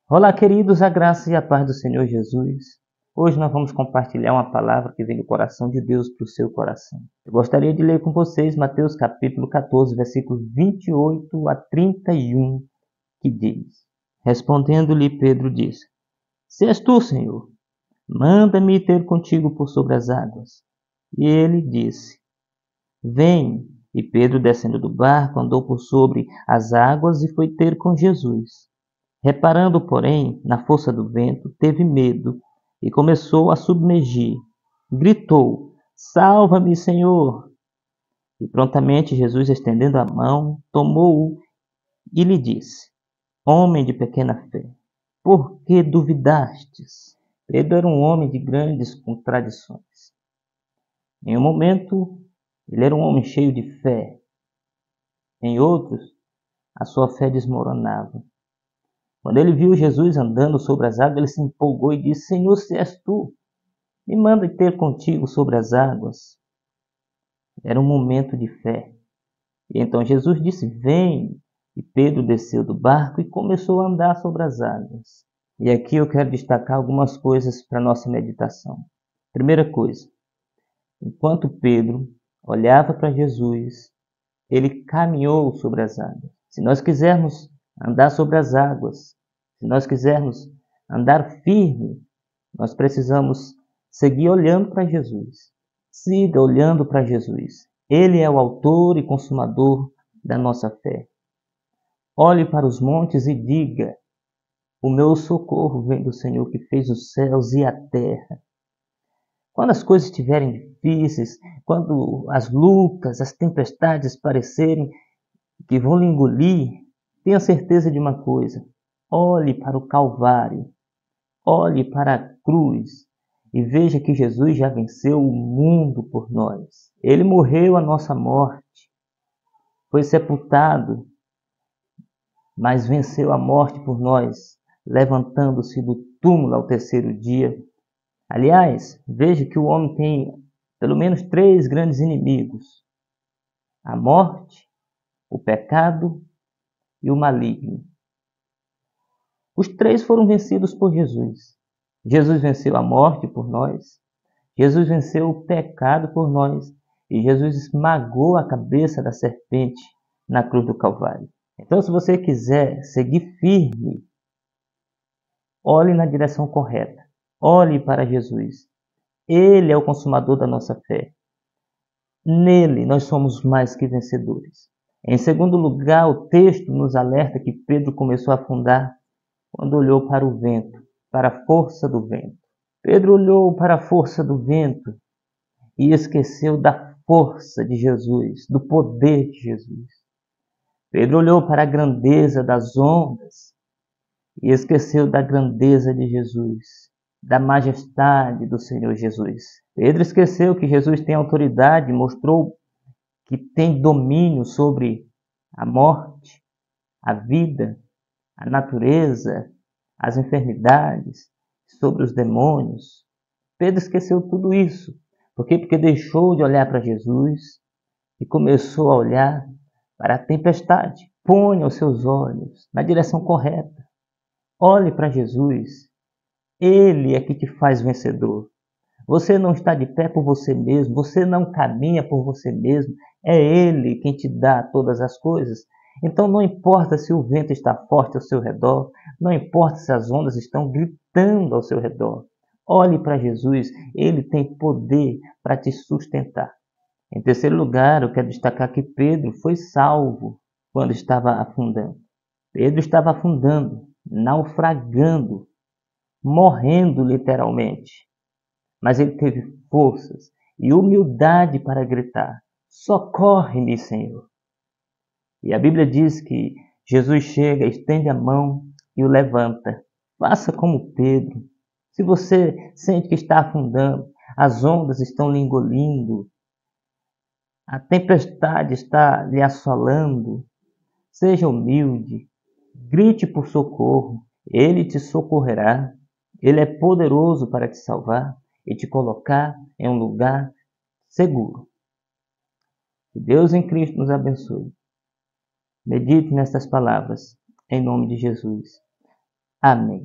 Olá, queridos, a graça e a paz do Senhor Jesus. Hoje nós vamos compartilhar uma palavra que vem do coração de Deus para o seu coração. Eu gostaria de ler com vocês Mateus capítulo 14, versículos 28 a 31, que diz: Respondendo-lhe Pedro disse: Se és tu, Senhor, manda-me ter contigo por sobre as águas. E ele disse: Vem. E Pedro, descendo do barco, andou por sobre as águas e foi ter com Jesus. Reparando, porém, na força do vento, teve medo e começou a submergir. Gritou: Salva-me, Senhor! E prontamente Jesus, estendendo a mão, tomou-o e lhe disse: Homem de pequena fé, por que duvidastes? Pedro era um homem de grandes contradições. Em um momento, ele era um homem cheio de fé. Em outros, a sua fé desmoronava. Quando ele viu Jesus andando sobre as águas, ele se empolgou e disse: Senhor, se és tu, me manda ter contigo sobre as águas. Era um momento de fé. E então Jesus disse: Vem. E Pedro desceu do barco e começou a andar sobre as águas. E aqui eu quero destacar algumas coisas para a nossa meditação. Primeira coisa, enquanto Pedro olhava para Jesus, ele caminhou sobre as águas. Se nós quisermos andar sobre as águas, se nós quisermos andar firme, nós precisamos seguir olhando para Jesus. Siga olhando para Jesus. Ele é o autor e consumador da nossa fé. Olhe para os montes e diga: o meu socorro vem do Senhor que fez os céus e a terra. Quando as coisas estiverem difíceis, quando as lutas, as tempestades parecerem que vão lhe engolir, tenha certeza de uma coisa: olhe para o Calvário, olhe para a cruz e veja que Jesus já venceu o mundo por nós. Ele morreu a nossa morte, foi sepultado, mas venceu a morte por nós, levantando-se do túmulo ao terceiro dia. Aliás, veja que o homem tem pelo menos 3 grandes inimigos: a morte, o pecado e o maligno. Os 3 foram vencidos por Jesus. Jesus venceu a morte por nós, Jesus venceu o pecado por nós e Jesus esmagou a cabeça da serpente na cruz do Calvário. Então, se você quiser seguir firme, olhe na direção correta. Olhe para Jesus. Ele é o consumador da nossa fé. Nele nós somos mais que vencedores. Em segundo lugar, o texto nos alerta que Pedro começou a afundar quando olhou para o vento, para a força do vento. Pedro olhou para a força do vento e esqueceu da força de Jesus, do poder de Jesus. Pedro olhou para a grandeza das ondas e esqueceu da grandeza de Jesus, da majestade do Senhor Jesus. Pedro esqueceu que Jesus tem autoridade, mostrou que tem domínio sobre a morte, a vida, a natureza, as enfermidades, sobre os demônios. Pedro esqueceu tudo isso. Por quê? Porque deixou de olhar para Jesus e começou a olhar para a tempestade. Ponha os seus olhos na direção correta. Olhe para Jesus. Ele é que te faz vencedor. Você não está de pé por você mesmo, você não caminha por você mesmo, é Ele quem te dá todas as coisas. Então não importa se o vento está forte ao seu redor, não importa se as ondas estão gritando ao seu redor. Olhe para Jesus, Ele tem poder para te sustentar. Em terceiro lugar, eu quero destacar que Pedro foi salvo quando estava afundando. Pedro estava afundando, naufragando, morrendo literalmente. Mas ele teve forças e humildade para gritar: socorre-me, Senhor. E a Bíblia diz que Jesus chega, estende a mão e o levanta. Faça como Pedro. Se você sente que está afundando, as ondas estão lhe engolindo, a tempestade está lhe assolando, seja humilde, grite por socorro, ele te socorrerá. Ele é poderoso para te salvar e te colocar em um lugar seguro. Que Deus em Cristo nos abençoe. Medite nestas palavras, em nome de Jesus. Amém.